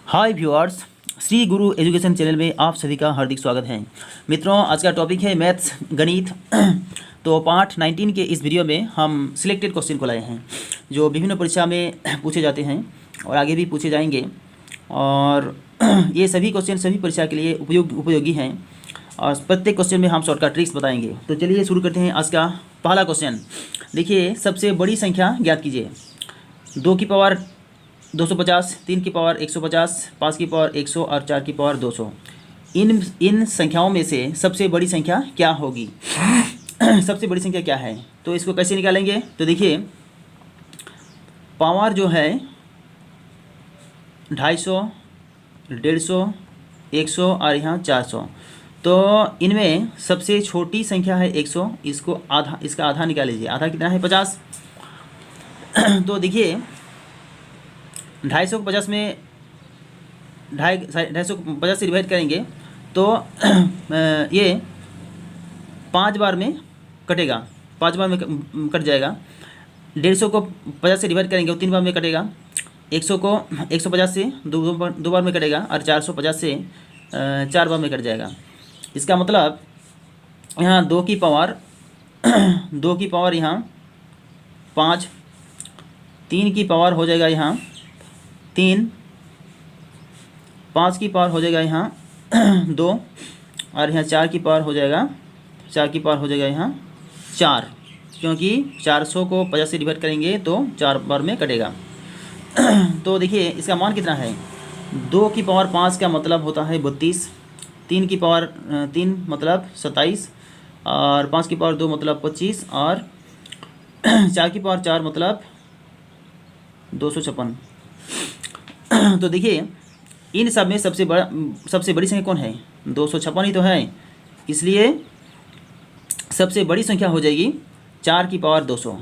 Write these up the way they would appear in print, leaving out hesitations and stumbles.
हाय viewers, Shri गुरु education channel में आप सभी का हार्दिक स्वागत है। मित्रों, आज का टॉपिक है मैथ्स गणित। तो पार्ट 19 के इस वीडियो में हम सिलेक्टेड क्वेश्चन को लाए हैं जो विभिन्न परीक्षा में पूछे जाते हैं और आगे भी पूछे जाएंगे। और ये सभी क्वेश्चन सभी परीक्षा के लिए उपयोगी हैं और प्रत्येक क्वेश्चन में हम शॉर्टकट ट्रिक्स बताएंगे। तो चलिए शुरू करते हैं आज का पहला क्वेश्चन। देखिए, सबसे बड़ी संख्या ज्ञात कीजिए। 2 की पावर 250, 3 की पावर 150, 5 की पावर 100 और 4 की पावर 200। इन संख्याओं में से सबसे बड़ी संख्या क्या होगी? सबसे बड़ी संख्या क्या है? तो इसको कैसे निकालेंगे? तो देखिए, पावर जो है 250, 150, 100 और यहाँ 400। तो इनमें सबसे छोटी संख्या है 100। इसका आधा निकाल लीजिए। आधा कितना है? 50। तो देखिए, 250 को 50 में 250 को 50 से डिवाइड करेंगे तो ये 5 बार में कटेगा, 5 बार में कट जाएगा। 150 को 50 से डिवाइड करेंगे तो 3 बार में कटेगा। 100 को 150 से दो बार में कटेगा और 450 से 4 बार में कट जाएगा। इसका मतलब यहाँ 2 की पावर यहाँ 5, 3 की पावर हो जाएगा यहाँ 3, 5 की पावर हो जाएगा यहाँ 2 और यहाँ 4 की पावर हो जाएगा यहाँ 4, क्योंकि 400 को 50 से डिवाइड करेंगे तो 4 बार में कटेगा। तो देखिए, इसका मान कितना है? 2 की पावर 5 का मतलब होता है 32, 3 की पावर 3 मतलब 27 और 5 की पावर 2 मतलब 25 और 4 की पावर 4 मतलब 256। तो देखिए, इन सब में सबसे बड़ी संख्या कौन है? 256 ही तो है। इसलिए सबसे बड़ी संख्या हो जाएगी 4 की पावर 200।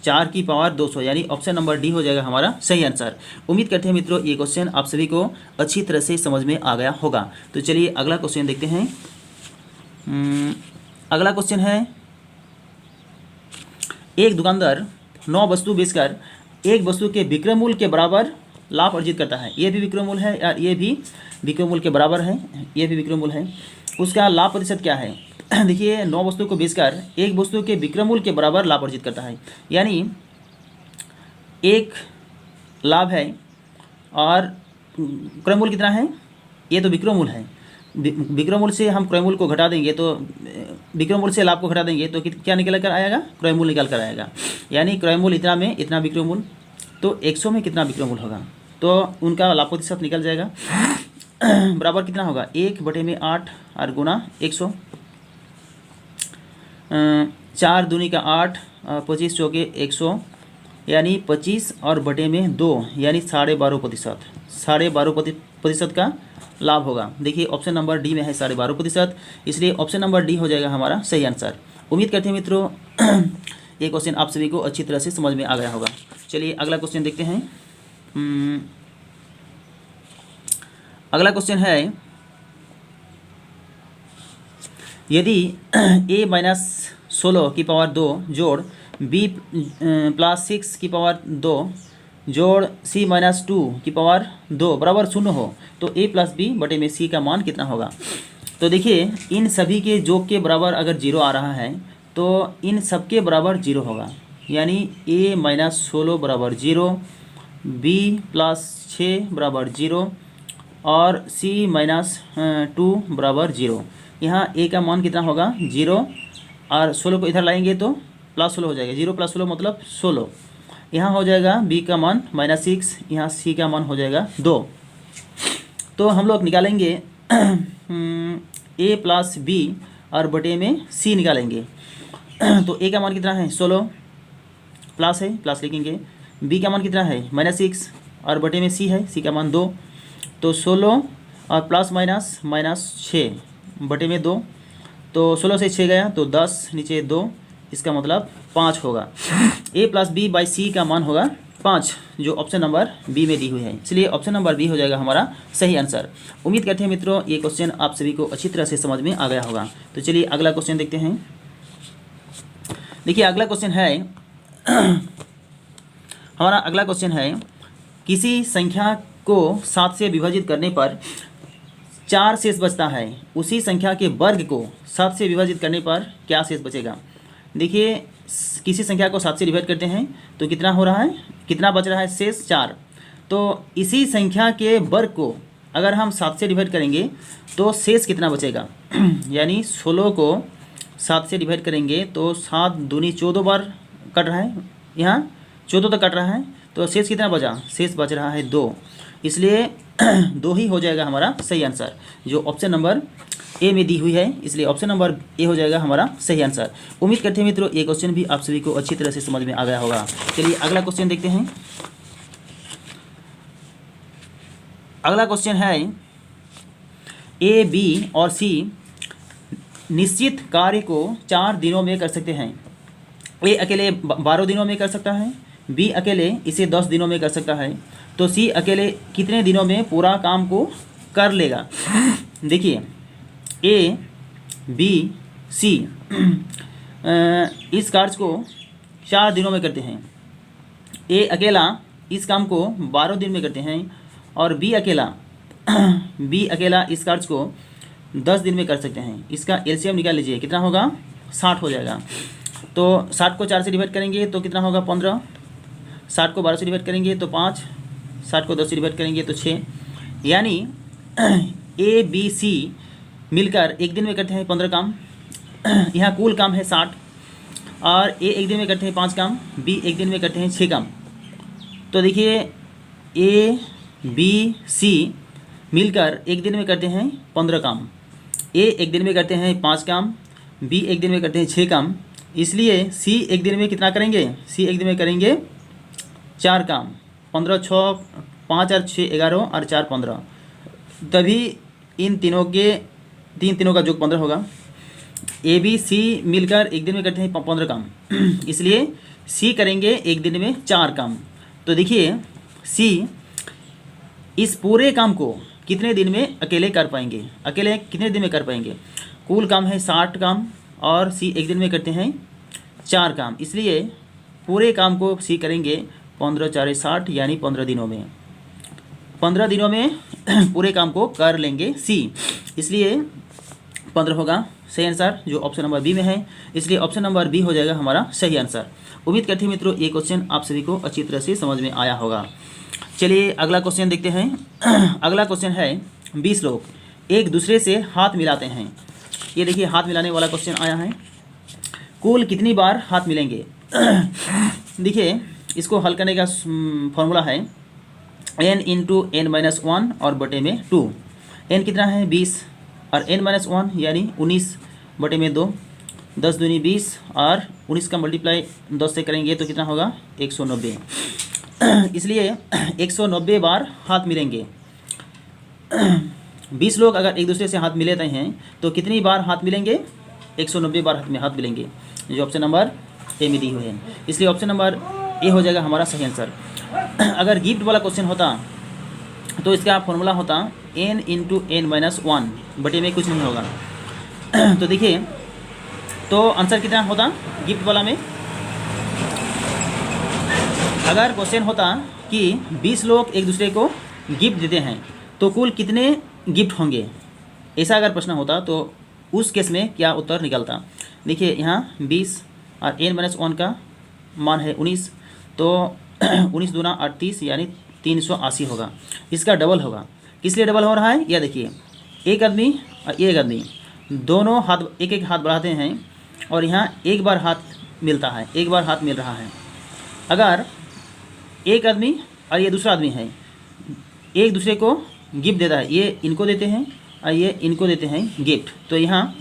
4 की पावर 200 यानी ऑप्शन नंबर डी हो जाएगा हमारा सही आंसर। उम्मीद करते हैं मित्रों ये क्वेश्चन आप सभी को अच्छी तरह से समझ में आ गया होगा। तो चलिए अगला क्वेश्चन देखते हैं। अगला क्वेश्चन है, एक दुकानदार 9 वस्तु बेचकर एक वस्तु के विक्रय मूल्य के बराबर लाभ अर्जित करता है। ये भी विक्रय मूल्य है और ये भी विक्रय मूल्य के बराबर है, ये भी विक्रय मूल्य है। उसका लाभ प्रतिशत क्या है? देखिए, 9 वस्तु को बेचकर एक वस्तु के विक्रय मूल्य के बराबर लाभ अर्जित करता है, यानी एक लाभ है और क्रय मूल्य कितना है? ये तो विक्रय मूल्य है। विक्रय मूल्य से हम क्रय मूल्य को घटा देंगे तो विक्रय मूल्य से लाभ को घटा देंगे तो क्या निकल कर आएगा? क्रय मूल्य निकल कर आएगा। यानी क्रय मूल्य इतना में इतना विक्रय मूल्य, तो 100 में कितना विक्रय मूल्य होगा? तो उनका लाभ प्रतिशत निकल जाएगा। बराबर कितना होगा? 1/8 और गुना 100। 4 दूनी का 8, 25 चौके 100 यानी 25 और बटे में 2 यानी 12.5%। 12.5% का लाभ होगा। देखिए, ऑप्शन नंबर डी में है 12.5%, इसलिए ऑप्शन नंबर डी हो जाएगा हमारा सही आंसर। उम्मीद करते हैं मित्रों ये क्वेश्चन आप सभी को अच्छी तरह से समझ में आ गया होगा। चलिए अगला क्वेश्चन देखते हैं। अगला क्वेश्चन है, यदि a - 16 की पावर 2 जोड़ b + 6 की पावर 2 जोड़ c - 2 की पावर 2 बराबर 0 हो तो a + b बटे में c का मान कितना होगा? तो देखिए, इन सभी के योग के बराबर अगर 0 आ रहा है तो इन सब के बराबर 0 होगा, यानी a - 16 बराबर 0, b + 6 बराबर 0 और c - 2 बराबर 0। यहाँ a का मान कितना होगा? 0 और 16 को इधर लाएंगे तो +16 हो जाएगा। 0 + 16 मतलब 16। यहाँ हो जाएगा b का मान -6, यहाँ c का मान हो जाएगा 2। तो हम लोग निकालेंगे a + b और बटे में c निकालेंगे। तो a का मान कितना है? 16 प्लस है, प्लस लिखेंगे। b का मान कितना है? -6 और बटे में c है, c का मान 2। तो 16 और प्लस माइनस -6 बटे में 2, तो 16 से 6 गया तो 10, नीचे 2, इसका मतलब 5 होगा। a + b / c का मान होगा 5, जो ऑप्शन नंबर बी में दी हुई है। इसलिए ऑप्शन नंबर बी हो जाएगा हमारा सही आंसर। उम्मीद करते हैं मित्रों ये क्वेश्चन आप सभी को अच्छी तरह से समझ में आ गया होगा। तो चलिए अगला क्वेश्चन देखते हैं। देखिए, अगला क्वेश्चन है हमारा, अगला क्वेश्चन है, किसी संख्या को 7 से विभाजित करने पर 4 शेष बचता है, उसी संख्या के वर्ग को 7 से विभाजित करने पर क्या शेष बचेगा। देखिए किसी संख्या को 7 से डिवाइड करते हैं तो कितना हो रहा है, कितना बच रहा है शेष 4। तो इसी संख्या के वर्ग को अगर हम 7 से डिवाइड करेंगे तो शेष कितना बचेगा यानी 16 को 7 से डिवाइड करेंगे तो 7 दूनी 14 बार कट रहा है, यहाँ 14 तक कट रहा है, तो शेष कितना बचा, शेष बच रहा है 2। इसलिए 2 ही हो जाएगा हमारा सही आंसर, जो ऑप्शन नंबर ए में दी हुई है, इसलिए ऑप्शन नंबर ए हो जाएगा हमारा सही आंसर। उम्मीद करते हैं मित्रों ये क्वेश्चन भी आप सभी को अच्छी तरह से समझ में आ गया होगा। चलिए अगला क्वेश्चन देखते हैं। अगला क्वेश्चन है ए, बी और सी निश्चित कार्य को 4 दिनों में कर सकते हैं। ए अकेले 12 दिनों में कर सकता है, बी अकेले इसे 10 दिनों में कर सकता है, तो सी अकेले कितने दिनों में पूरा काम को कर लेगा। देखिए ए, बी, सी इस कार्य को 4 दिनों में करते हैं। ए अकेला इस काम को 12 दिन में करते हैं और बी अकेला इस कार्य को 10 दिन में कर सकते हैं। इसका एलसीएम निकाल लीजिए, कितना होगा, 60 हो जाएगा। तो 60 को 4 से डिवाइड करेंगे तो कितना होगा, 15। 60 को 12 से डिवाइड करेंगे तो 5, 60 को 10 से डिवाइड करेंगे तो 6। यानी ए, बी, सी मिलकर एक दिन में करते हैं 15 काम। यहाँ कुल काम है 60 और ए एक दिन में करते हैं 5 काम, बी एक दिन में करते हैं 6 काम। तो देखिए ए, बी, सी मिलकर एक दिन में करते हैं 15 काम। ए एक दिन में करते हैं 5 काम, बी एक दिन में करते हैं 6 काम, इसलिए सी एक दिन में कितना करेंगे, सी एक दिन में करेंगे 4 काम। 15 6 5 और 6 11 और 4 15, तभी इन तीनों का योग 15 होगा। ए, बी, सी मिलकर एक दिन में करते हैं 15 काम, इसलिए सी करेंगे एक दिन में 4 काम। तो देखिए सी इस पूरे काम को कितने दिन में अकेले कर पाएंगे, अकेले कितने दिन में कर पाएंगे। कुल काम है 60 काम और सी एक दिन में करते हैं 4 काम, इसलिए पूरे काम को सी करेंगे 15 4 60 यानी 15 दिनों में। 15 दिनों में पूरे काम को कर लेंगे सी, इसलिए 15 होगा सही आंसर, जो ऑप्शन नंबर बी में है। इसलिए ऑप्शन नंबर बी हो जाएगा हमारा सही आंसर। उम्मीद करते हैं मित्रों ये क्वेश्चन आप सभी को अच्छी तरह से समझ में आया होगा। चलिए अगला क्वेश्चन देखते हैं। अगला क्वेश्चन है 20 लोग एक दूसरे से हाथ मिलाते हैं। ये देखिए हाथ मिलाने वाला क्वेश्चन आया है। कुल कितनी बार हाथ मिलेंगे। देखिए इसको हल करने का फॉर्मूला है n इंटू n माइनस 1 और बटे में 2। n कितना है 20 और n माइनस 1 यानी 19 बटे में 2, 10 दूनी 20 और 19 का मल्टीप्लाई 10 से करेंगे तो कितना होगा 190। इसलिए 190 बार हाथ मिलेंगे। 20 लोग अगर एक दूसरे से हाथ मिलाते हैं तो कितनी बार हाथ मिलेंगे, 190 बार हाथ मिलेंगे, जो ऑप्शन नंबर ए में दी हुई है। इसलिए ऑप्शन नंबर ए हो जाएगा हमारा सही आंसर। अगर गिफ्ट वाला क्वेश्चन होता तो इसका फॉर्मूला होता n इंटू n माइनस 1 बटे में कुछ नहीं होगा। तो देखिए तो आंसर कितना होता गिफ्ट वाला में। अगर क्वेश्चन होता कि 20 लोग एक दूसरे को गिफ्ट देते हैं तो कुल कितने गिफ्ट होंगे, ऐसा अगर प्रश्न होता तो उस केस में क्या उत्तर निकलता। देखिए यहाँ 20 और n माइनस 1 का मान है 19, तो 19 दूना 38 यानी 380 होगा। इसका डबल होगा। किस लिए डबल हो रहा है, यह देखिए एक आदमी और एक आदमी दोनों हाथ एक एक हाथ बढ़ाते हैं और यहाँ एक बार हाथ मिलता है, एक बार हाथ मिल रहा है। अगर एक आदमी और ये दूसरा आदमी है, एक दूसरे को गिफ्ट देता है, ये इनको देते हैं और ये इनको देते हैं गिफ्ट, तो यहाँ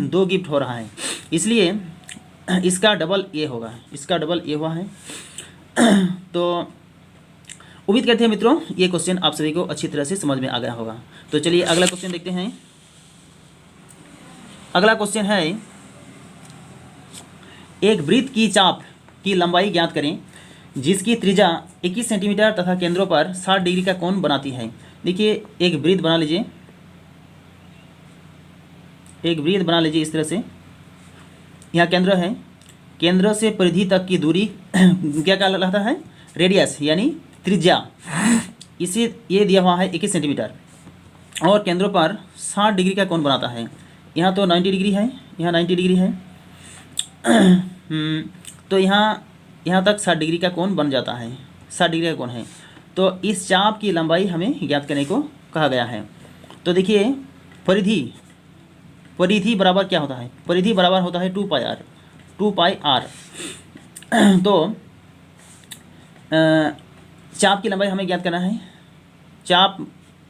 2 गिफ्ट हो रहा है, इसलिए इसका डबल ये होगा, इसका डबल ये हुआ है। तो उम्मीद करते हैं मित्रों ये क्वेश्चन आप सभी को अच्छी तरह से समझ में आ गया होगा। तो चलिए अगला क्वेश्चन देखते हैं। अगला क्वेश्चन है एक वृत्त की चाप की लंबाई ज्ञात करें जिसकी त्रिज्या 21 सेंटीमीटर तथा केंद्रों पर 60 डिग्री का कोण बनाती है। देखिए एक वृत्त बना लीजिए, एक वृत्त बना लीजिए इस तरह से। यहाँ केंद्र है, केंद्र से परिधि तक की दूरी क्या कहलाता है, रेडियस यानी त्रिज्या। इसी ये दिया हुआ है 21 सेंटीमीटर और केंद्रों पर 60 डिग्री का कोण बनाता है। यहाँ तो 90 डिग्री है, यहाँ 90 डिग्री है तो यहाँ तक 60 डिग्री का कोण बन जाता है, 60 डिग्री का कोण है। तो इस चाप की लंबाई हमें ज्ञात करने को कहा गया है। तो देखिए परिधि बराबर क्या होता है, परिधि बराबर होता है 2 पाई आर। तो चाप की लंबाई हमें ज्ञात करना है। चाप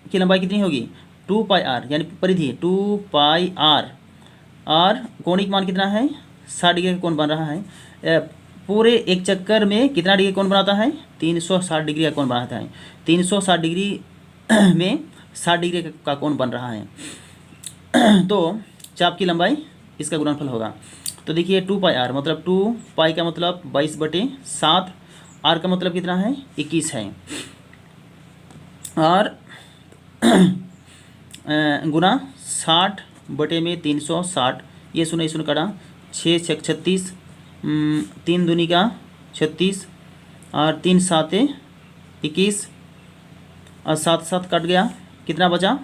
की लंबाई कितनी होगी, 2 पाई आर, यानी परिधि 2 पाई आर। और कोणिक मान कितना है, 60 डिग्री का कोण बन रहा है। पूरे एक चक्कर में कितना डिग्री कोण बनाता है, 360 डिग्री का कोण बनाता है। 360 डिग्री में 60 डिग्री का कोण बन रहा है। तो चाप की लंबाई इसका गुणनफल होगा। तो देखिए 2 पाई आर मतलब 2 पाई का मतलब 22/7, आर का मतलब कितना है, 21 है, और गुना 60/360, ये सुनो कड़ा 6 छक 36, 3 दूनी का 36 और 3 साते 21 और 7 7 कट गया, कितना बचा,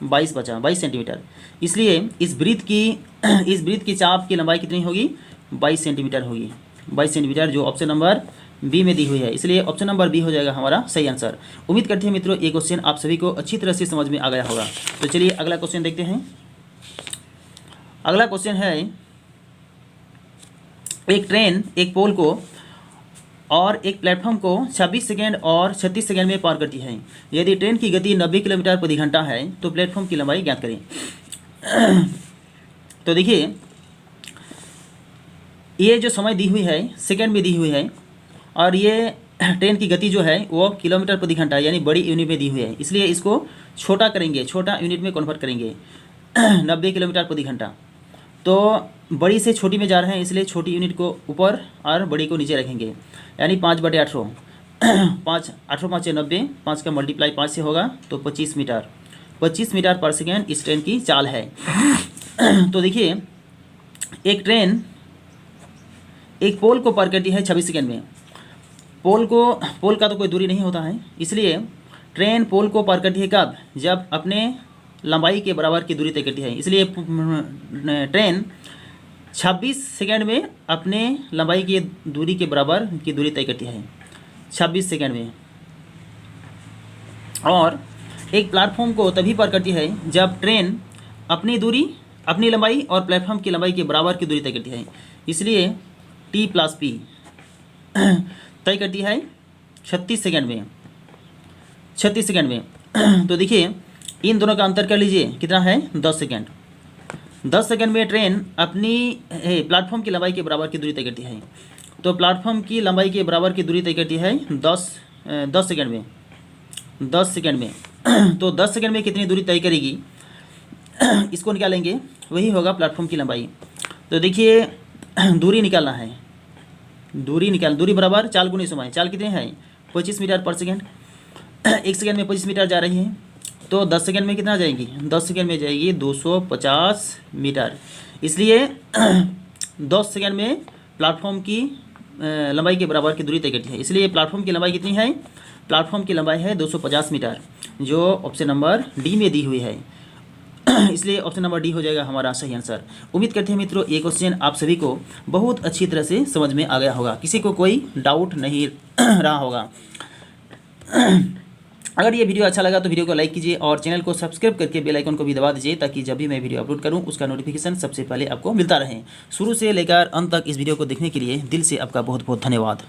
22 बचा, 22 सेंटीमीटर। इसलिए इस वृत्त की चाप की लंबाई कितनी होगी, 22 सेंटीमीटर होगी, 22 सेंटीमीटर, जो ऑप्शन नंबर बी में दी हुई है। इसलिए ऑप्शन नंबर बी हो जाएगा हमारा सही आंसर। उम्मीद करते हैं मित्रों ये क्वेश्चन आप सभी को अच्छी तरह से समझ में आ गया होगा। तो चलिए अगला क्वेश्चन देखते हैं। अगला क्वेश्चन है, एक ट्रेन एक पोल को और एक प्लेटफॉर्म को 26 सेकेंड और 36 सेकेंड में पार करती है। यदि ट्रेन की गति 90 किलोमीटर प्रति घंटा है तो प्लेटफॉर्म की लंबाई ज्ञात करें। तो देखिए ये जो समय दी हुई है सेकेंड में दी हुई है, और ये ट्रेन की गति जो है वो किलोमीटर प्रति घंटा यानी बड़ी यूनिट में दी हुई है। इसलिए इसको छोटा करेंगे, छोटा यूनिट में कन्वर्ट करेंगे। 90 किलोमीटर प्रति घंटा, तो बड़ी से छोटी में जा रहे हैं, इसलिए छोटी यूनिट को ऊपर और बड़ी को नीचे रखेंगे, यानी 5/18। 5 18 5 90, 5 का मल्टीप्लाई 5 से होगा तो 25 मीटर, 25 मीटर पर सेकेंड इस ट्रेन की चाल है। तो देखिए एक ट्रेन एक पोल को पार करती है 26 सेकेंड में। पोल का तो कोई दूरी नहीं होता है, इसलिए ट्रेन पोल को पार करती है कब, जब अपने लंबाई के बराबर की दूरी तय करती है। इसलिए ट्रेन 26 सेकेंड में अपने लंबाई की दूरी के बराबर की दूरी तय करती है, 26 सेकेंड में। और एक प्लेटफॉर्म को तभी पार करती है जब ट्रेन अपनी लंबाई और प्लेटफॉर्म की लंबाई के बराबर की दूरी तय करती है। इसलिए T+P तय करती है 36 सेकेंड में, 36 सेकेंड में। तो देखिए इन दोनों का अंतर कर लीजिए, कितना है, 10 सेकेंड। 10 सेकेंड में ट्रेन अपनी प्लेटफॉर्म की लंबाई के बराबर की दूरी तय करती है। तो प्लेटफॉर्म की लंबाई के बराबर की दूरी तय करती है 10 सेकेंड में, 10 सेकेंड में। तो 10 सेकेंड में कितनी दूरी तय करेगी, इसको निकालेंगे, वही होगा प्लेटफॉर्म की लंबाई। तो देखिए दूरी निकालना है, दूरी बराबर चाल गुनी समय। चाल कितनी है, 25 मीटर पर सेकेंड। 1 सेकेंड में 25 मीटर जा रही है, तो 10 सेकेंड में कितना जाएगी, 10 सेकेंड में जाएगी 250 मीटर। इसलिए 10 सेकेंड में प्लेटफॉर्म की लंबाई के बराबर की दूरी तय करती है। इसलिए प्लेटफॉर्म की लंबाई कितनी है, प्लेटफॉर्म की लंबाई है 250 मीटर, जो ऑप्शन नंबर डी में दी हुई है। इसलिए ऑप्शन नंबर डी हो जाएगा हमारा सही आंसर। उम्मीद करते हैं मित्रों ये क्वेश्चन आप सभी को बहुत अच्छी तरह से समझ में आ गया होगा, किसी को कोई डाउट नहीं रहा होगा। अगर ये वीडियो अच्छा लगा तो वीडियो को लाइक कीजिए और चैनल को सब्सक्राइब करके बेल आइकन को भी दबा दीजिए, ताकि जब भी मैं वीडियो अपलोड करूं उसका नोटिफिकेशन सबसे पहले आपको मिलता रहे। शुरू से लेकर अंत तक इस वीडियो को देखने के लिए दिल से आपका बहुत बहुत धन्यवाद।